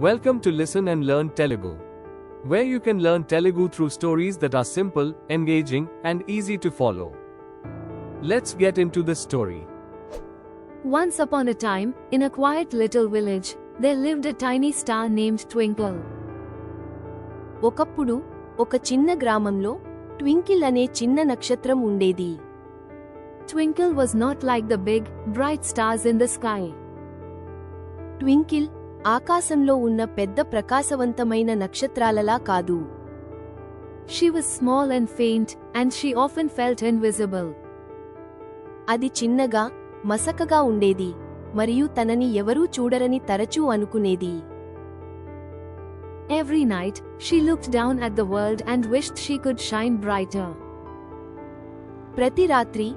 Welcome to Listen and Learn Telugu, where you can learn Telugu through stories that are simple, engaging, and easy to follow. Let's get into the story. Once upon a time, in a quiet little village, there lived a tiny star named Twinkle. ఒకప్పుడు ఒక చిన్న గ్రామంలో twinkle అనే చిన్న నక్షత్రం ఉండేది. Twinkle was not like the big, bright stars in the sky. Twinkle ఆకాశంలో ఉన్న పెద్ద ప్రకాశవంతమైన నక్షత్రాలలా కాదు. She was small and faint, and she often felt invisible. అది చిన్నగా, మసకగా ఉండేది, మరియు తనని ఎవరూ చూడరని తరచూ అనుకునేది. Every night, she looked down at the world and wished she could shine brighter. ప్రతి రాత్రి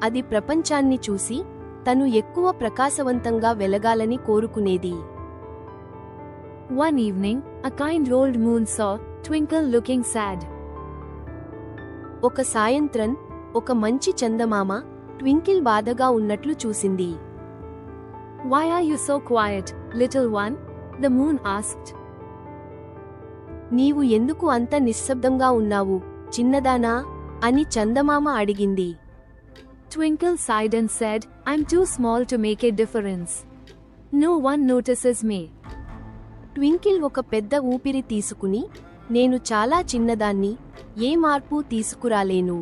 అది ప్రపంచాన్ని చూసి తను ఎక్కువ ప్రకాశవంతంగా వెలగాలని కోరుకునేది. One evening, a kind old moon saw Twinkle looking sad. ఒక సాయంత్రం ఒక మంచి చందమామ ట్వింకిల్ బాధగా ఉన్నట్లు చూసింది. Why are you so quiet, little one? The moon asked. నీవు ఎందుకు అంత నిశ్శబ్దంగా ఉన్నావు, చిన్నదానా? అని చందమామ అడిగింది. Twinkle sighed and said, I'm too small to make a difference. No one notices me. Twinkle ఒక పెద్ద ఊపిరి తీసుకుని, నేను చాలా చిన్నదాన్ని, ఏ మార్పు తీసుకురాలేను,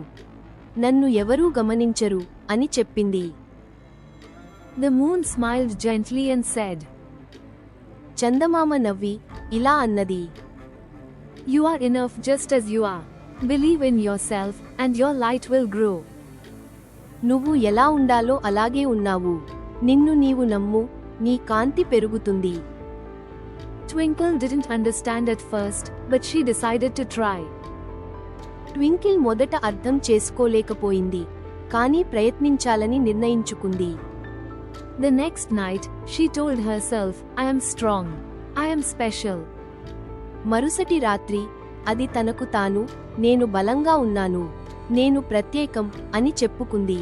నన్ను ఎవరూ గమనించరు అని చెప్పింది. The moon smiled gently and said, చందమామ నవ్వి ఇలా అన్నది, You are enough just as you are. Believe in yourself, and your light will grow. నువ్వు ఎలా ఉండాలో అలాగే ఉన్నావు, నిన్ను నీవు నమ్ము, నీ కాంతి పెరుగుతుంది. Twinkle didn't understand at first, but she decided to try. Twinkle మొదట అర్థం చేసుకోలేకపోయింది, కానీ ప్రయత్నించాలని నిర్ణయించుకుంది. The next night, she told herself, I am strong. I am special. మరుసటి రాత్రి అది తనకు తాను, నేను బలంగా ఉన్నాను, నేను ప్రత్యేకం అని చెప్పుకుంది.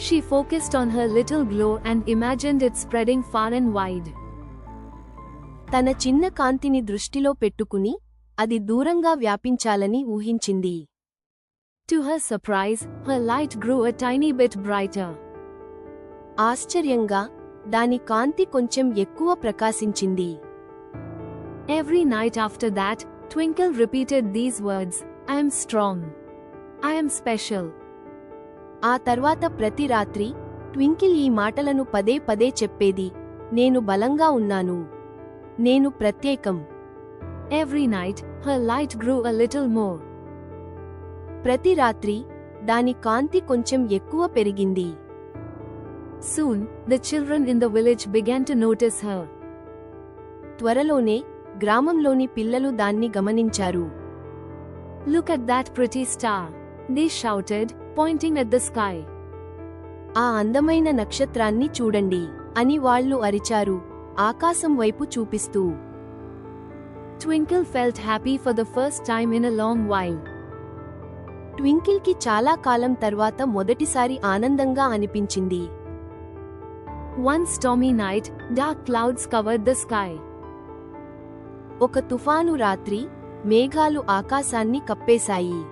She focused on her little glow and imagined it spreading far and wide. తన చిన్న కాంతిని దృష్టిలో పెట్టుకుని అది దూరంగా వ్యాపించాలని ఊహించింది. To her surprise, her light grew a tiny bit brighter. ఆశ్చర్యంగా దాని కాంతి కొంచెం ఎక్కువ ప్రకాశించింది. Every night after that, Twinkle repeated these words, I am strong. I am special. ఆ తర్వాత ప్రతి రాత్రి ట్వింకిల్ ఈ మాటలను పదే పదే చెప్పేది, నేను బలంగా ఉన్నాను, నేను ప్రత్యేకం. Every night, her light grew a little more. ప్రతి రాత్రి దాని కాంతి కొంచెం ఎక్కువ పెరిగింది. Soon, the children in the village began to notice her. త్వరలోనే గ్రామంలోని పిల్లలు దాన్ని గమనించారు. Look at that pretty star, they shouted, pointing at the sky. ఆ అందమైన నక్షత్రాన్ని చూడండి అని వాళ్ళు అరిచారు, ఆకాశం వైపు చూపిస్తూ. Twinkle felt happy for the first time in a long while. ట్వింకిల్కి చాలా కాలం తర్వాత మొదటిసారి ఆనందంగా అనిపించింది. One stormy night, dark clouds covered the sky. ఒక తుఫాను రాత్రి మేఘాలు ఆకాశాన్ని కప్పేశాయి.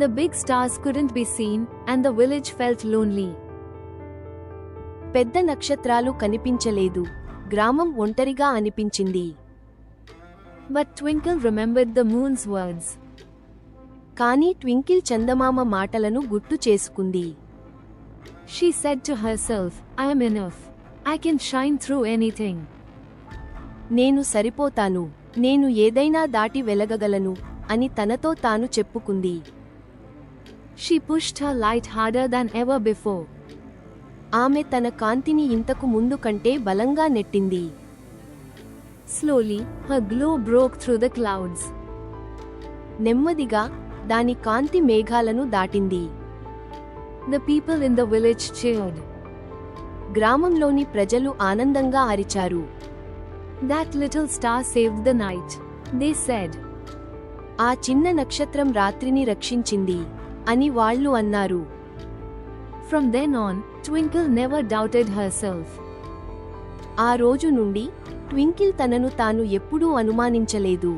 The big stars couldn't be seen, and the village felt lonely. పెద్ద నక్షత్రాలు కనిపించలేదు, గ్రామం ఒంటరిగా అనిపించింది. But Twinkle remembered the moon's words. కానీ ట్వింకిల్ చందమామ మాటలను గుర్తు చేసుకుంది. She said to herself, I am enough. I can shine through anything. నేను సరిపోతాను, నేను ఏదైనా దాటి వెలగగలను అని తనతో తాను చెప్పుకుంది. She pushed her light harder than ever before. ఆమె తన కాంతిని ఇంతకు ముందు కంటే బలంగా నెట్టింది. Slowly, her glow broke through the clouds. నెమ్మదిగా దాని కాంతి మేఘాలను దాటింది. The people in the village cheered. గ్రామంలోని ప్రజలు ఆనందంగా అరిచారు. That little star saved the night, they said. ఆ చిన్న నక్షత్రం రాత్రిని రక్షించింది అని వాళ్ళు అన్నారు. From then on, Twinkle never doubted herself. ఆ రోజు నుండి ట్వింకిల్ తనను తాను ఎప్పుడూ అనుమానించలేదు.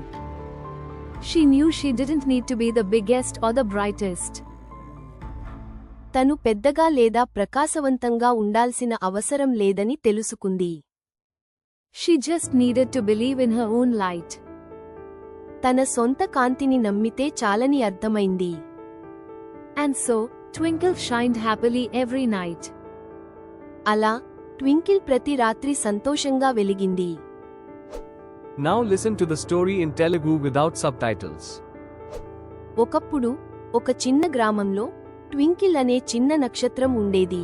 She knew she didn't need to be the biggest or the brightest. తను పెద్దగా లేదా ప్రకాశవంతంగా ఉండాల్సిన అవసరం లేదని తెలుసుకుంది. She just needed to believe in her own light. తన సొంత కాంతిని నమ్మితే చాలని అర్థమైంది. And so, Twinkle shined happily every night. అలా ట్వింకిల్ ప్రతి రాత్రి సంతోషంగా వెలిగింది. Now listen to the story in Telugu without subtitles. ఒకప్పుడు ఒక చిన్న గ్రామంలో ట్వింకిల్ అనే చిన్న నక్షత్రం ఉండేది.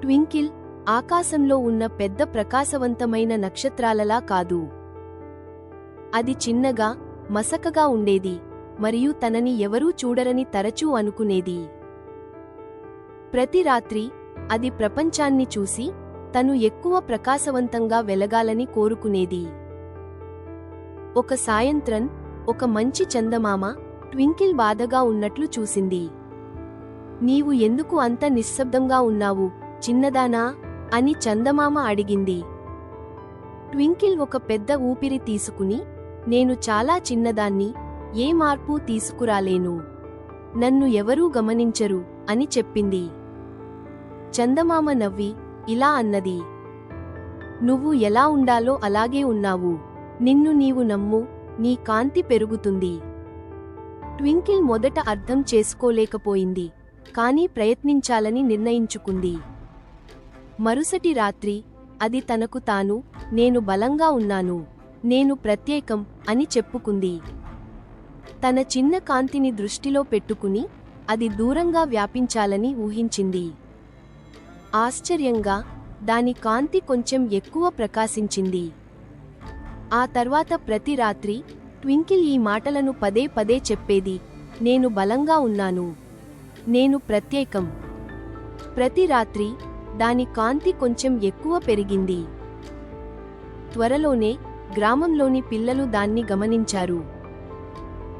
ట్వింకిల్ ఆకాశంలో ఉన్న పెద్ద ప్రకాశవంతమైన నక్షత్రాలలా కాదు. అది చిన్నగా, మసకగా ఉండేది మరియు తనని ఎవరూ చూడరని తరచూ అనుకునేది. ప్రతి రాత్రి అది ప్రపంచాన్ని చూసి తను ఎక్కువ ప్రకాశవంతంగా వెలగాలని కోరుకునేది. ఒక సాయంత్రం ఒక మంచి చందమామ ట్వింకిల్ బాధగా ఉన్నట్లు చూసింది. నీవు ఎందుకు అంత నిశ్శబ్దంగా ఉన్నావు, చిన్నదానా? అని చందమామ అడిగింది. ట్వింకిల్ ఒక పెద్ద ఊపిరి తీసుకుని, నేను చాలా చిన్నదాన్ని, ఏ మార్పు తీసుకురాలేను, నన్ను ఎవరూ గమనించరు అని చెప్పింది. చందమామ నవ్వి ఇలా అన్నది, నువ్వు ఎలా ఉండాలో అలాగే ఉన్నావు, నిన్ను నీవు నమ్ము, నీ కాంతి పెరుగుతుంది. ట్వింకిల్ మొదట అర్థం చేసుకోలేకపోయింది, కానీ ప్రయత్నించాలని నిర్ణయించుకుంది. మరుసటి రాత్రి అది తనకు తాను, నేను బలంగా ఉన్నాను, నేను ప్రత్యేకం అని చెప్పుకుంది. తన చిన్న కాంతిని దృష్టిలో పెట్టుకుని అది దూరంగా వ్యాపించాలని ఊహించింది. ఆశ్చర్యంగా దాని కాంతి కొంచెం ఎక్కువ ప్రకాశించింది. ఆ తర్వాత ప్రతి రాత్రి ట్వింకిల్ ఈ మాటలను పదే పదే చెప్పేది, నేను బలంగా ఉన్నాను, నేను ప్రత్యేకం. ప్రతి రాత్రి దాని కాంతి కొంచెం ఎక్కువ పెరిగింది. త్వరలోనే గ్రామంలోని పిల్లలు దాన్ని గమనించారు.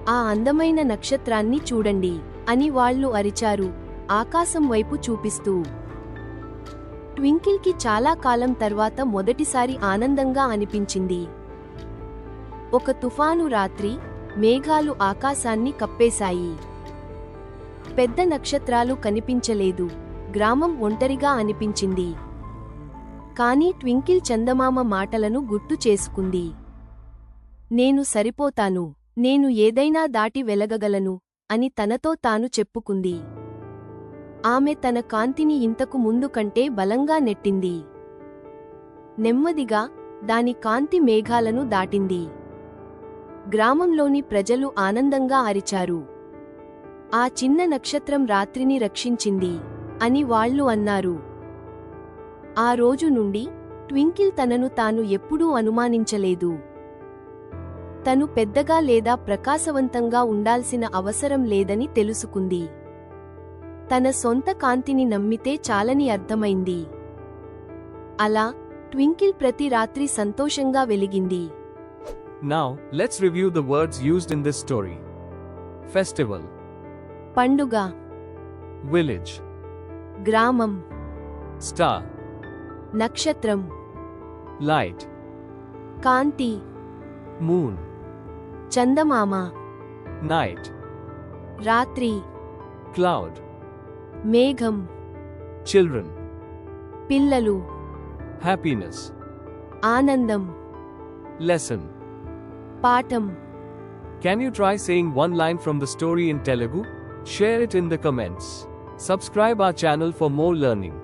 ఆ అందమైన నక్షత్రాన్ని చూడండి అని వాళ్ళు అరిచారు, ఆకాశం వైపు చూపిస్తూ. ట్వింకిల్కి చాలా కాలం తర్వాత మొదటిసారి ఆనందంగా అనిపించింది. ఒక తుఫాను రాత్రి మేఘాలు ఆకాశాన్ని కప్పేశాయి. పెద్ద నక్షత్రాలు కనిపించలేదు, గ్రామం ఒంటరిగా అనిపించింది. కానీ ట్వింకిల్ చందమామ మాటలను గుర్తు చేసుకుంది. నేను సరిపోతాను, నేను ఏదైనా దాటి వెలగగలను అని తనతో తాను చెప్పుకుంది. ఆమె తన కాంతిని ఇంతకు ముందు కంటే బలంగా నెట్టింది. నెమ్మదిగా దాని కాంతి మేఘాలను దాటింది. గ్రామంలోని ప్రజలు ఆనందంగా అరిచారు, ఆ చిన్న నక్షత్రం రాత్రిని రక్షించింది అని వాళ్ళు అన్నారు. ఆ రోజు నుండి ట్వింకిల్ తనను తాను ఎప్పుడూ అనుమానించలేదు. తను పెద్దగా లేదా ప్రకాశవంతంగా ఉండాల్సిన అవసరం లేదని తెలుసుకుంది. తన సొంత కాంతిని నమ్మితే చాలని అర్థమైంది. అలా ట్వింకిల్ ప్రతి రాత్రి సంతోషంగా వెలిగింది. Now, let's review the words used in this story. Festival, పండుగ, village, గ్రామం, star, నక్షత్రం, light, కాంతి, moon, చందమామ, night, రాత్రి, cloud, మేఘం, children, పిల్లలు, happiness, ఆనందం, lesson. పాఠం. Can you try saying one line from the story in Telugu? Share it in the comments. Subscribe our channel for more learning.